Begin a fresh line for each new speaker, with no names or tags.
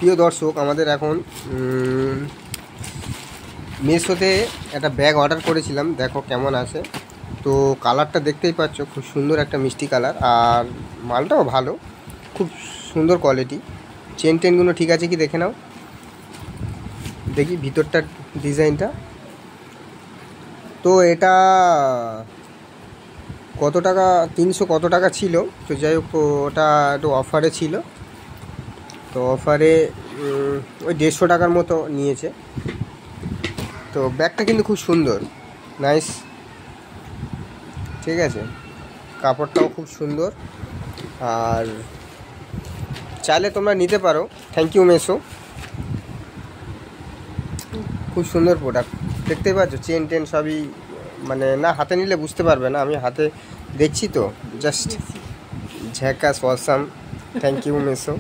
প্রিয় দর্শক, আমাদের এখন মিশোতে একটা ব্যাগ অর্ডার করেছিলাম, দেখো কেমন আছে। তো কালারটা দেখতেই পাচ্ছ, খুব সুন্দর একটা মিষ্টি কালার, আর মালটাও ভালো, খুব সুন্দর কোয়ালিটি। চেন টেনগুলো ঠিক আছে কি দেখে নাও, দেখি ভিতরটার ডিজাইনটা। তো এটা কত টাকা, 300 কত টাকা ছিল। তো যাই হোক, ওটা একটু অফারে ছিল, তো অফারে ওই 150 টাকার মতো নিয়েছে। তো ব্যাগটা কিন্তু খুব সুন্দর, নাইস, ঠিক আছে, কাপড়টাও খুব সুন্দর, আর চাইলে তোমরা নিতে পারো। থ্যাংক ইউ মেসো, খুব সুন্দর প্রোডাক্ট। দেখতেই পাচ্ছ চেন টেন সবই, মানে না হাতে নিলে বুঝতে পারবে না, আমি হাতে দেখছি তো, জাস্ট ঝ্যাকাস অসাম। Thank you মেসো।